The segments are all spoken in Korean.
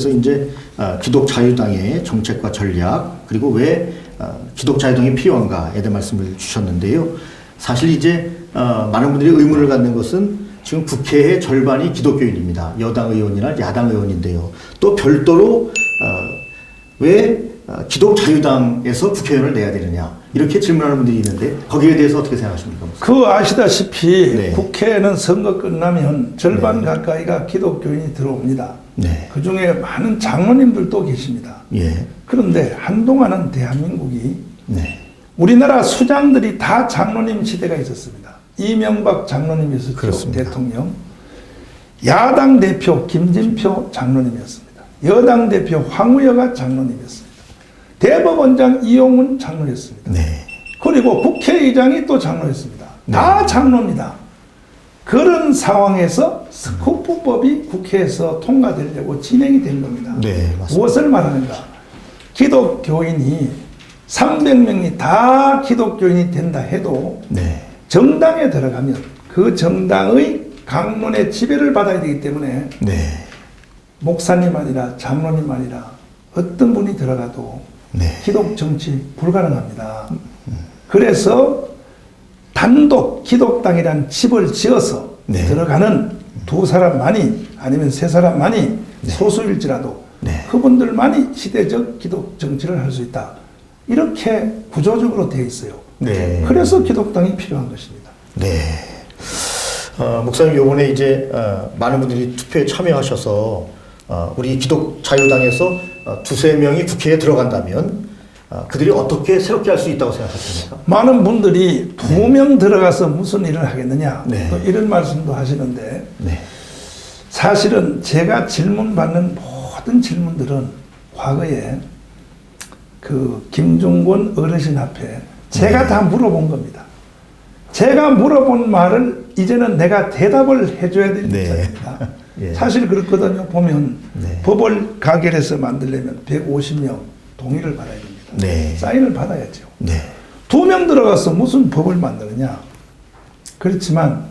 그래서 이제 기독자유당의 정책과 전략 그리고 왜 기독자유당이 필요한가에 대한 말씀을 주셨는데요. 사실 이제 많은 분들이 의문을 갖는 것은 지금 국회의 절반이 기독교인입니다. 여당 의원이나 야당 의원인데요. 또 별도로 왜 기독자유당에서 국회의원을 내야 되느냐 이렇게 질문하는 분들이 있는데 거기에 대해서 어떻게 생각하십니까? 그 아시다시피 네. 국회에는 선거 끝나면 절반 네. 가까이가 기독교인이 들어옵니다. 네. 그 중에 많은 장로님들도 계십니다. 예. 그런데 한동안은 대한민국이 네. 우리나라 수장들이 다 장로님 시대가 있었습니다. 이명박 장로님이었죠. 그렇습니다. 대통령. 야당 대표 김진표 장로님이었습니다. 여당 대표 황우여가 장로님이었습니다. 대법원장 이용훈 장로였습니다. 네. 그리고 국회의장이 또 장로였습니다. 네. 다 장로입니다. 그런 상황에서 스코프법이 국회에서 통과되려고 진행이 된 겁니다. 네, 맞습니다. 무엇을 말하는가? 기독교인이 300명이 다 기독교인이 된다 해도 네. 정당에 들어가면 그 정당의 강론의 지배를 받아야 되기 때문에 네. 목사님 아니라 장로님 아니라 어떤 분이 들어가도 네. 기독 정치 불가능합니다. 그래서 단독 기독당이란 집을 지어서 네. 들어가는 두 사람만이 아니면 세 사람만이 네. 소수일지라도 네. 그분들만이 시대적 기독 정치를 할 수 있다. 이렇게 구조적으로 되어 있어요. 네. 그래서 기독당이 필요한 것입니다. 네. 목사님 요번에 이제 많은 분들이 투표에 참여하셔서 우리 기독자유당에서 두세 명이 국회에 들어간다면 그들이 어떻게 새롭게 할 수 있다고 생각하십니까? 많은 분들이 2명 들어가서 무슨 일을 하겠느냐 네. 또 이런 말씀도 하시는데 네. 사실은 제가 질문받는 모든 질문들은 과거에 그 김종권 어르신 앞에 제가 다 물어본 겁니다. 제가 물어본 말을 이제는 내가 대답을 해줘야 될 네. 입장입니다. 예. 사실 그렇거든요. 보면 네. 법을 가결해서 만들려면 150명 동의를 받아야 됩니다. 네. 사인을 받아야죠. 네. 2명 들어가서 무슨 법을 만드느냐. 그렇지만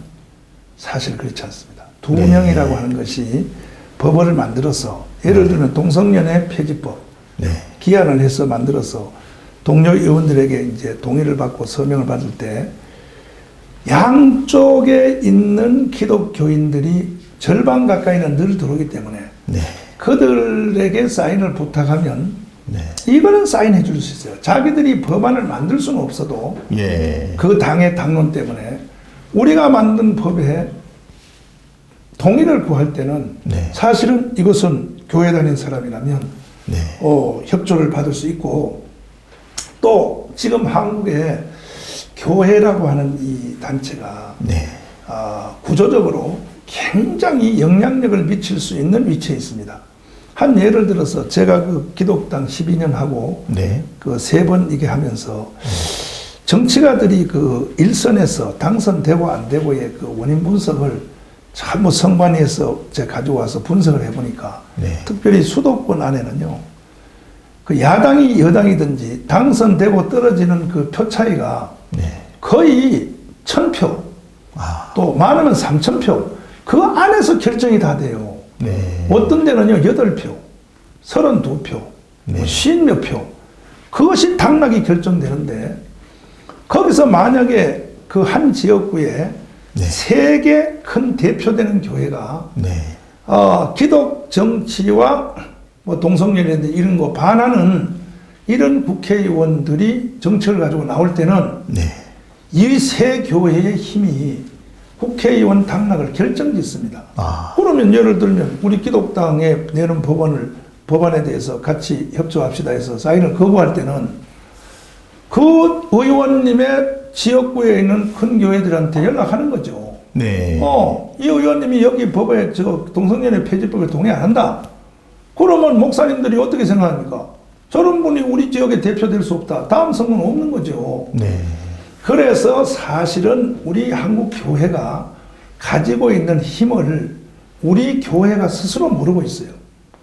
사실 그렇지 않습니다. 2명이라고 하는 것이 법을 만들어서 예를 들면 동성연애 폐지법 네. 기한을 해서 만들어서 동료 의원들에게 이제 동의를 받고 서명을 받을 때 양쪽에 있는 기독교인들이 절반 가까이는 늘 들어오기 때문에 네. 그들에게 사인을 부탁하면 네. 이거는 사인해 줄 수 있어요. 자기들이 법안을 만들 수는 없어도 예. 그 당의 당론 때문에 우리가 만든 법에 동의를 구할 때는 네. 사실은 이것은 교회 다니는 사람이라면 네. 협조를 받을 수 있고 또 지금 한국에 교회라고 하는 이 단체가 네. 구조적으로 굉장히 영향력을 미칠 수 있는 위치에 있습니다. 한 예를 들어서 제가 그 기독당 12년 하고 네. 그 3번 이게 하면서 정치가들이 그 일선에서 당선되고 안 되고의 그 원인 분석을 전부 선관위에서 제가 가져와서 분석을 해보니까 네. 특별히 수도권 안에는요 그 야당이 여당이든지 당선되고 떨어지는 그 표 차이가 네. 거의 1000표 또 많으면 3000표 그 안에서 결정이 다 돼요. 네. 어떤 데는요 8표 32표 네. 50몇 표 그것이 당락이 결정되는데 거기서 만약에 그 한 지역구에 네. 3개 큰 대표되는 교회가 네. 기독 정치와 뭐 동성연애든 이런 거 반하는 이런 국회의원들이 정책을 가지고 나올 때는 네. 이 세 교회의 힘이 국회의원 당락을 결정짓습니다. 그러면 예를 들면 우리 기독당에 내는 법안에 대해서 같이 협조합시다 해서 사인을 거부할 때는 그 의원님의 지역구에 있는 큰 교회들한테 연락하는 거죠. 네. 이 의원님이 여기 법에 동성연애 폐지법에 동의 안 한다. 그러면 목사님들이 어떻게 생각합니까? 저런 분이 우리 지역에 대표될 수 없다. 다음 선거는 없는 거죠. 네. 그래서 사실은 우리 한국 교회가 가지고 있는 힘을 우리 교회가 스스로 모르고 있어요.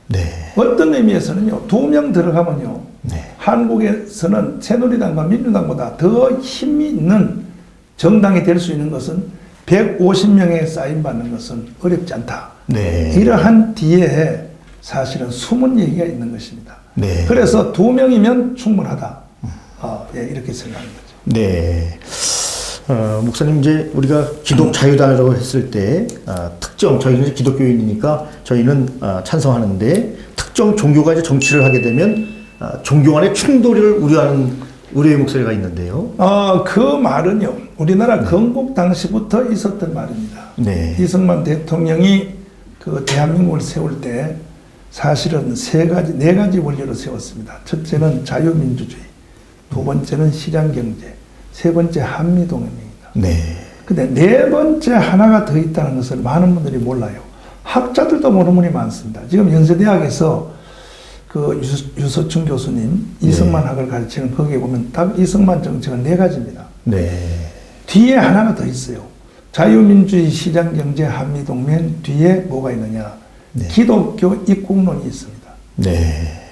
네. 어떤 의미에서는요, 2명 들어가면요, 네. 한국에서는 새누리당과 민주당보다 더 힘이 있는 정당이 될 수 있는 것은 150명의 사인 받는 것은 어렵지 않다. 네. 이러한 뒤에 사실은 숨은 얘기가 있는 것입니다. 네. 그래서 2명이면 충분하다. 예, 이렇게 생각하는 거죠. 네. 목사님, 이제 우리가 기독 자유당이라고 했을 때, 특정, 저희는 기독교인이니까 저희는 찬성하는데, 특정 종교가 이제 정치를 하게 되면, 종교 간의 충돌을 우려하는 우려의 목소리가 있는데요. 그 말은요, 우리나라 건국 당시부터 있었던 말입니다. 네. 이승만 대통령이 그 대한민국을 세울 때 사실은 네 가지 원리로 세웠습니다. 첫째는 자유민주주의, 두 번째는 시장경제, 세 번째 한미동맹입니다. 네. 근데 네 번째 하나가 더 있다는 것을 많은 분들이 몰라요. 학자들도 모르는 분이 많습니다. 지금 연세대학에서 그 유서춘 교수님 이승만 학을 가르치는 거기에 보면 딱 이승만 정책은 네 가지입니다. 네. 뒤에 하나가 더 있어요. 자유민주주의, 시장경제, 한미동맹 뒤에 뭐가 있느냐. 네. 기독교 입국론이 있습니다. 네.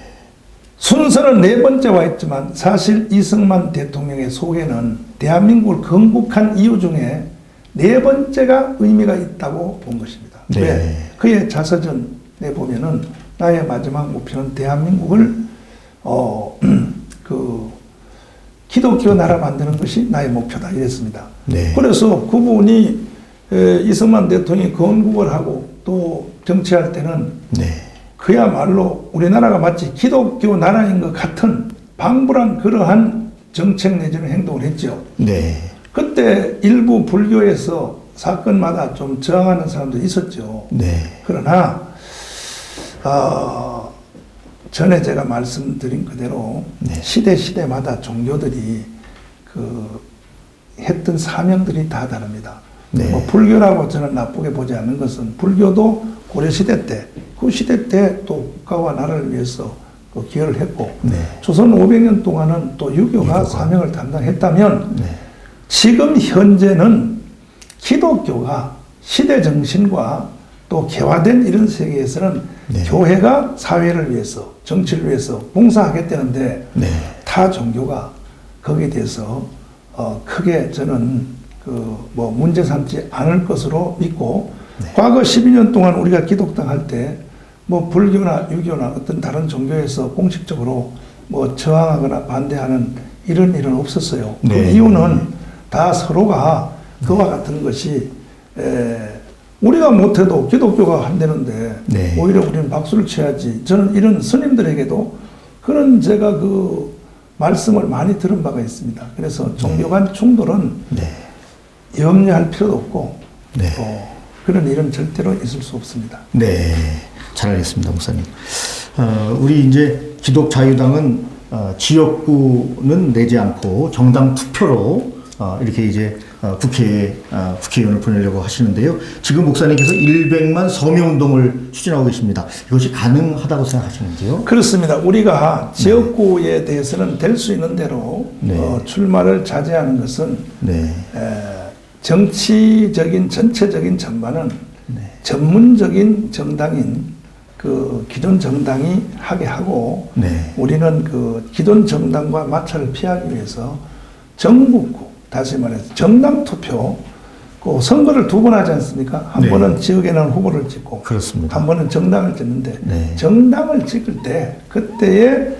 순서는 네 번째 와 있지만 사실 이승만 대통령의 속에는 대한민국을 건국한 이유 중에 네 번째가 의미가 있다고 본 것입니다. 네. 왜? 그의 자서전에 보면은 나의 마지막 목표는 대한민국을 기독교 나라 만드는 것이 나의 목표다 이랬습니다. 네. 그래서 그분이 이승만 대통령이 건국을 하고 또 정치할 때는 네. 그야말로 우리나라가 마치 기독교 나라인 것 같은 방불한 그러한 정책 내지는 행동을 했죠. 네. 그때 일부 불교에서 사건마다 좀 저항하는 사람도 있었죠. 네. 그러나 전에 제가 말씀드린 그대로 네. 시대마다 종교들이 했던 사명들이 다 다릅니다. 네. 뭐 불교라고 저는 나쁘게 보지 않는 것은 불교도 고려시대 때, 그 시대 때 또 국가와 나라를 위해서 기여를 했고, 네. 조선 500년 동안은 또 유교가 사명을 담당했다면, 네. 지금 현재는 기독교가 시대 정신과 또 개화된 이런 세계에서는 네. 교회가 사회를 위해서, 정치를 위해서 봉사하겠다는데, 네. 타 종교가 거기에 대해서 크게 저는 문제 삼지 않을 것으로 믿고, 네. 과거 12년 동안 우리가 기독당 할 때 불교나 유교나 어떤 다른 종교에서 공식적으로 저항하거나 반대하는 이런 일은 없었어요. 네. 그 이유는 다 서로가 그와 같은 것이 우리가 못해도 기독교가 한다는데 네. 오히려 우리는 박수를 쳐야지. 저는 이런 스님들에게도 그런 제가 말씀을 많이 들은 바가 있습니다. 그래서 종교 간 충돌은 네. 염려할 필요도 없고 네. 그런 일은 절대로 있을 수 없습니다. 네. 잘 알겠습니다, 목사님. 우리 이제 기독자유당은 지역구는 내지 않고 정당 투표로 이렇게 이제 국회의원을 보내려고 하시는데요. 지금 목사님께서 100만 서명운동을 추진하고 계십니다. 이것이 가능하다고 생각하시는지요? 그렇습니다. 우리가 지역구에 대해서는 될 수 있는 대로 네. 출마를 자제하는 것은 네. 정치적인 전체적인 전반은 네. 전문적인 정당인 기존 정당이 하게 하고 네. 우리는 기존 정당과 마찰을 피하기 위해서 전국구, 다시 말해서 정당 투표, 선거를 두 번 하지 않습니까? 한 네. 번은 지역에는 후보를 찍고, 그렇습니다. 한 번은 정당을 찍는데, 네. 정당을 찍을 때, 그때에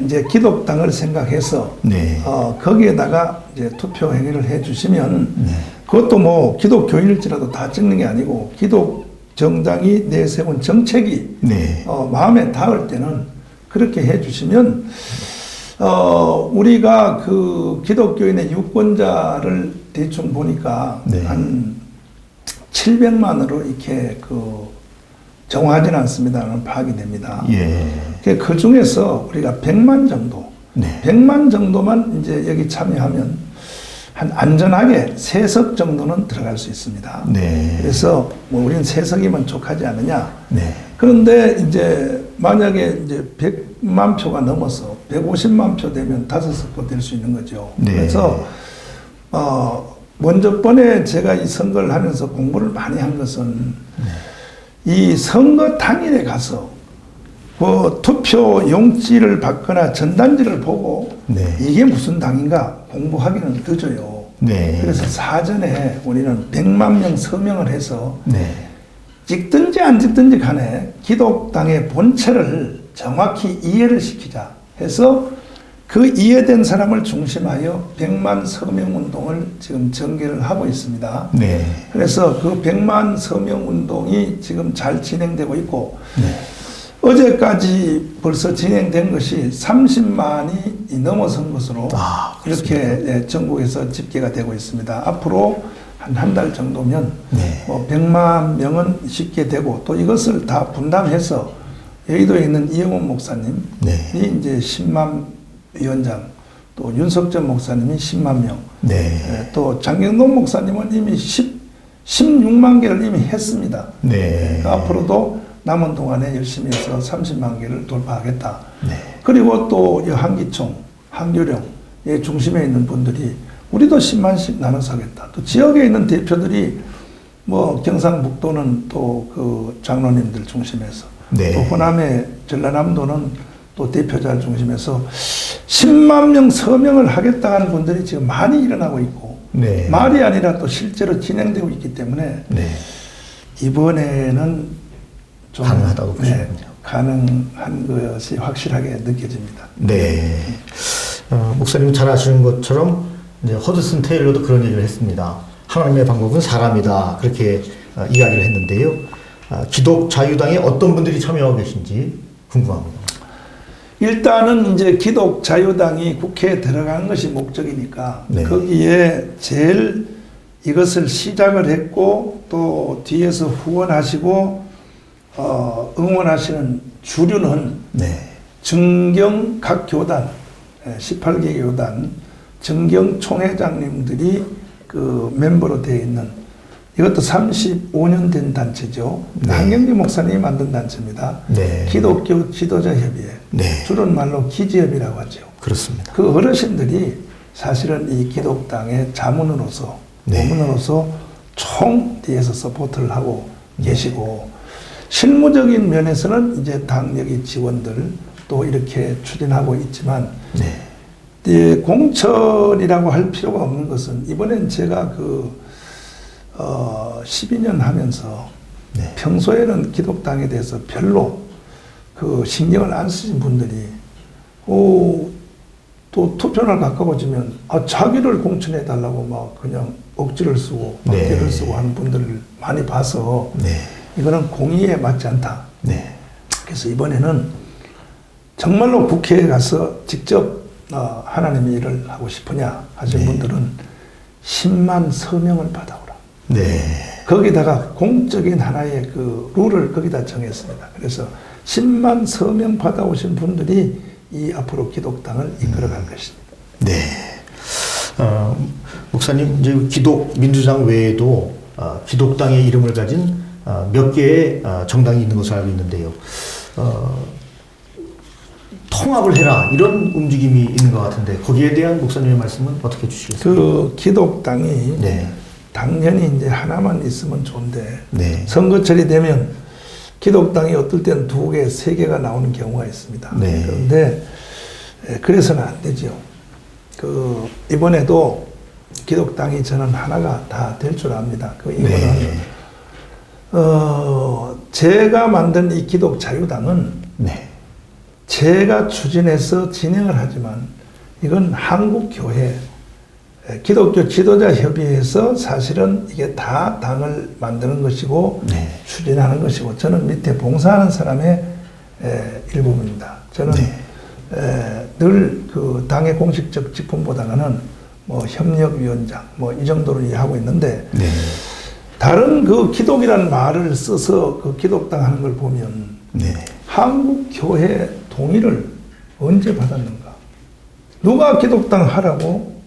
이제 기독당을 생각해서, 네. 거기에다가 이제 투표 행위를 해 주시면, 네. 그것도 기독교인일지라도 다 찍는 게 아니고, 기독 정당이 내세운 정책이, 네. 마음에 닿을 때는 그렇게 해 주시면, 우리가 기독교인의 유권자를 대충 보니까 네. 한 700만으로 이렇게 정하지는 않습니다는 파악이 됩니다. 예. 그 중에서 우리가 100만 정도, 네. 100만 정도만 이제 여기 참여하면 한 안전하게 3석 정도는 들어갈 수 있습니다. 네. 그래서 우리는 3석이면 족하지 않느냐. 네. 그런데 이제 만약에 이제 100만 표가 넘어서 150만 표 되면 5석도 될 수 있는 거죠. 네. 그래서 먼저 번에 제가 이 선거를 하면서 공부를 많이 한 것은 이 선거 당일에 가서 투표 용지를 받거나 전단지를 보고 네. 이게 무슨 당인가 공부하기는 늦어요. 네. 그래서 사전에 우리는 100만 명 서명을 해서 네. 찍든지 안 찍든지 간에 기독당의 본체를 정확히 이해를 시키자 해서 그 이해된 사람을 중심하여 100만 서명 운동을 지금 전개를 하고 있습니다. 네. 그래서 그 100만 서명 운동이 지금 잘 진행되고 있고 네. 어제까지 벌써 진행된 것이 30만이 넘어선 것으로 이렇게 전국에서 집계가 되고 있습니다. 앞으로 한 달 정도면 네. 뭐 100만 명은 쉽게 되고 또 이것을 다 분담해서 여의도에 있는 이영훈 목사님이 네. 이제 10만 위원장, 또 윤석전 목사님이 10만 명, 네. 또 장경동 목사님은 이미 16만 개를 이미 했습니다. 네. 앞으로도 남은 동안에 열심히 해서 30만 개를 돌파하겠다. 네. 그리고 또 한기총, 한교령 중심에 있는 분들이 우리도 10만씩 나눠서 하겠다. 또 지역에 있는 대표들이 뭐 경상북도는 또 그 장로님들 중심해서 네. 또 호남의 전라남도는 또 대표자를 중심해서 10만 명 서명을 하겠다는 분들이 지금 많이 일어나고 있고 네. 말이 아니라 또 실제로 진행되고 있기 때문에 네. 이번에는 좀 가능하다고 보시는군요. 가능한 것이 확실하게 느껴집니다. 네. 목사님은 잘 아시는 것처럼 이제 허드슨 테일러도 그런 얘기를 했습니다. 하나님의 방법은 사람이다. 그렇게 이야기를 했는데요. 기독 자유당에 어떤 분들이 참여하고 계신지 궁금합니다. 일단은 이제 기독 자유당이 국회에 들어가는 것이 목적이니까 네. 거기에 제일 이것을 시작을 했고 또 뒤에서 후원하시고 응원하시는 주류는 네. 정경 각 교단 18개 교단 정경 총회장님들이 그 멤버로 되어 있는 이것도 35년 된 단체죠. 네. 한경기 목사님이 만든 단체입니다. 네. 기독교 지도자 협의회. 네. 줄은 말로 기지협이라고 하죠. 그렇습니다. 그 어르신들이 사실은 이 기독당의 자문으로서 네. 고문으로서 총 뒤에서 서포트를 하고 계시고 실무적인 면에서는 이제 당력의 지원들 또 이렇게 추진하고 있지만 네. 공천이라고 할 필요가 없는 것은 이번엔 제가 12년 하면서 네. 평소에는 기독당에 대해서 별로 그 신경을 안 쓰신 분들이 또 투표날 가까워지면 자기를 공천해 달라고 막 그냥 억지를 쓰고 박대를 쓰고 하는 분들을 많이 봐서 네. 이거는 공의에 맞지 않다. 네. 그래서 이번에는 정말로 국회에 가서 직접 하나님의 일을 하고 싶으냐 하신 네. 분들은 10만 서명을 받아오라. 네. 거기다가 공적인 하나의 그 룰을 거기다 정했습니다. 그래서 10만 서명 받아오신 분들이 이 앞으로 기독당을 이끌어갈 것입니다. 네. 목사님, 이제 기독 민주당 외에도 기독당의 이름을 가진 몇 개의 정당이 있는 것을 알고 있는데요. 통합을 해라 이런 움직임이 있는 것 같은데 거기에 대한 목사님의 말씀은 어떻게 주시겠습니까? 그 기독당이 네. 당연히 이제 하나만 있으면 좋은데 네. 선거철이 되면 기독당이 어떨 때는 2개, 3개가 나오는 경우가 있습니다. 네. 그런데 그래서는 안 되죠. 이번에도 기독당이 저는 하나가 다 될 줄 압니다. 이거는 네. 제가 만든 이 기독 자유당은 네. 제가 추진해서 진행을 하지만 이건 한국교회 기독교 지도자 협의회에서 사실은 이게 다 당을 만드는 것이고 네. 추진하는 것이고 저는 밑에 봉사하는 사람의 일부분입니다. 저는 늘 그 당의 공식적 직분보다는 뭐 협력위원장 뭐 이 정도로 이해하고 있는데 네. 다른 그 기독이라는 말을 써서 그 기독당 하는 걸 보면 네. 한국교회 동의를 언제 받았는가? 누가 기독당 하라고?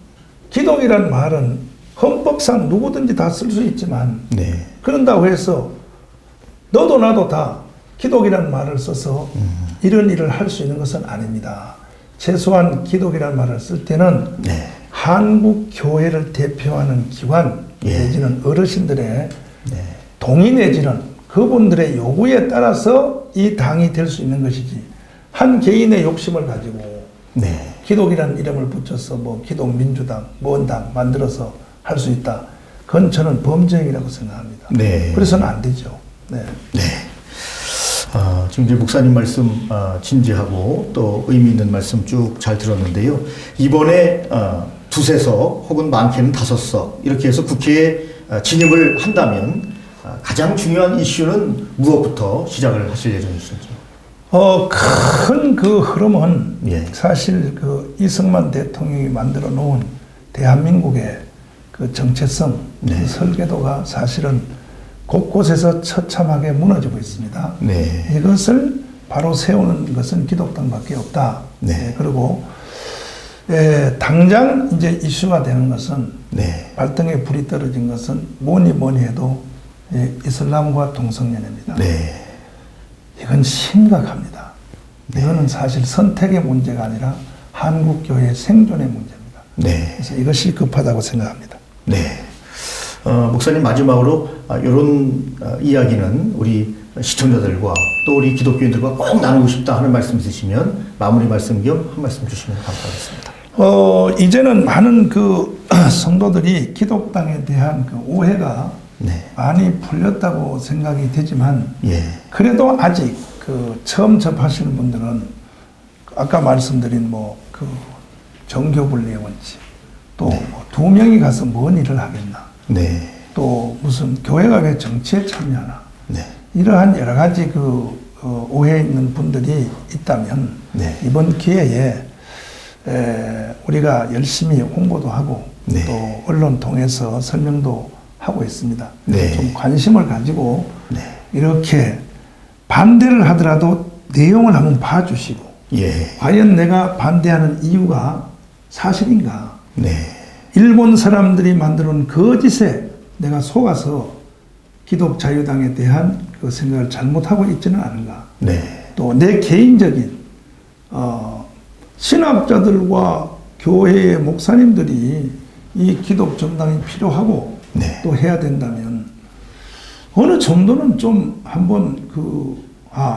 기독이란 말은 헌법상 누구든지 다 쓸 수 있지만 네. 그런다고 해서 너도 나도 다 기독이란 말을 써서 이런 일을 할 수 있는 것은 아닙니다. 최소한 기독이란 말을 쓸 때는 네. 한국 교회를 대표하는 기관 예. 내지는 어르신들의 네. 동의 내지는 그분들의 요구에 따라서 이 당이 될 수 있는 것이지 한 개인의 욕심을 가지고 네. 기독이라는 이름을 붙여서 뭐 기독민주당, 뭔 당 만들어서 할 수 있다. 그건 저는 범죄행위라고 생각합니다. 네. 그래서는 안 되죠. 네. 네. 지금 이제 목사님 말씀 진지하고 또 의미 있는 말씀 쭉 잘 들었는데요. 이번에 두세 석 혹은 많게는 5석 이렇게 해서 국회에 진입을 한다면 가장 중요한 이슈는 무엇부터 시작을 하실 예정이신지? 큰 그 흐름은 예. 사실 그 이승만 대통령이 만들어 놓은 대한민국의 그 정체성, 네. 그 설계도가 사실은 곳곳에서 처참하게 무너지고 있습니다. 네. 이것을 바로 세우는 것은 기독당밖에 없다. 네. 그리고 당장 이제 이슈가 되는 것은 네. 발등에 불이 떨어진 것은 뭐니 해도 이슬람과 동성연애입니다. 네. 이건 심각합니다. 네. 이거는 사실 선택의 문제가 아니라 한국교회의 생존의 문제입니다. 네. 그래서 이것이 급하다고 생각합니다. 네. 목사님 마지막으로 이런 이야기는 우리 시청자들과 또 우리 기독교인들과 꼭 나누고 싶다 하는 말씀 있으시면 마무리 말씀 겸 한 말씀 주시면 감사하겠습니다. 이제는 많은 그 성도들이 기독당에 대한 그 오해가 네. 많이 풀렸다고 생각이 되지만 예. 그래도 아직 그 처음 접하시는 분들은 아까 말씀드린 뭐 그 정교분리의 원칙 또 네. 뭐 2명이 가서 뭔 일을 하겠나 네. 또 무슨 교회가 왜 정치에 참여하나 네. 이러한 여러 가지 그 오해 있는 분들이 있다면 네. 이번 기회에 우리가 열심히 홍보도 하고 네. 또 언론 통해서 설명도 하고 있습니다. 네. 좀 관심을 가지고 네. 이렇게 반대를 하더라도 내용을 한번 봐주시고 예. 과연 내가 반대하는 이유가 사실인가? 네. 일본 사람들이 만들어 놓은 거짓에 내가 속아서 기독자유당에 대한 그 생각을 잘못하고 있지는 않은가? 네. 또 내 개인적인 신학자들과 교회의 목사님들이 이 기독 정당이 필요하고 네. 또 해야 된다면 어느 정도는 좀 한번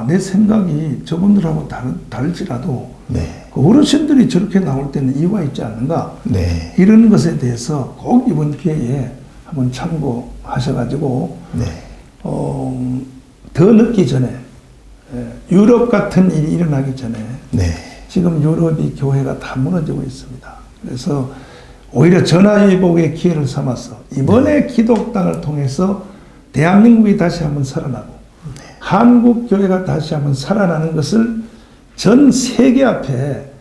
내 생각이 저분들하고 다를지라도 네. 그 어르신들이 저렇게 나올 때는 이유가 있지 않는가? 네. 이런 것에 대해서 꼭 이번 기회에 한번 참고하셔가지고 네. 더 늦기 전에 유럽 같은 일이 일어나기 전에 네. 지금 유럽이 교회가 다 무너지고 있습니다. 그래서 오히려 전화위복의 기회를 삼아서 이번에 기독당을 통해서 대한민국이 다시 한번 살아나고 한국 교회가 다시 한번 살아나는 것을 전 세계 앞에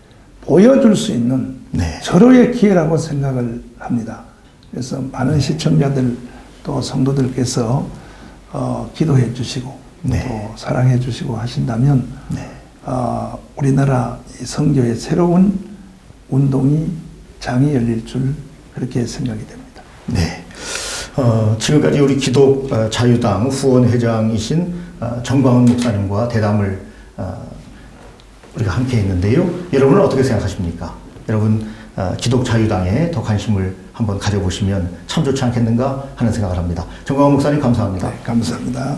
보여줄 수 있는 네. 절호의 기회라고 생각을 합니다. 그래서 많은 시청자들 또 성도들께서 기도해 주시고 네. 또 사랑해 주시고 하신다면 네. 우리나라 이 선교의 새로운 운동이 장이 열릴 줄 그렇게 생각이 됩니다. 네. 지금까지 우리 기독 자유당 후원회장이신 정광훈 목사님과 대담을 우리가 함께 했는데요. 여러분은 어떻게 생각하십니까? 여러분 기독 자유당에 더 관심을 한번 가져보시면 참 좋지 않겠는가 하는 생각을 합니다. 정광훈 목사님 감사합니다. 네, 감사합니다.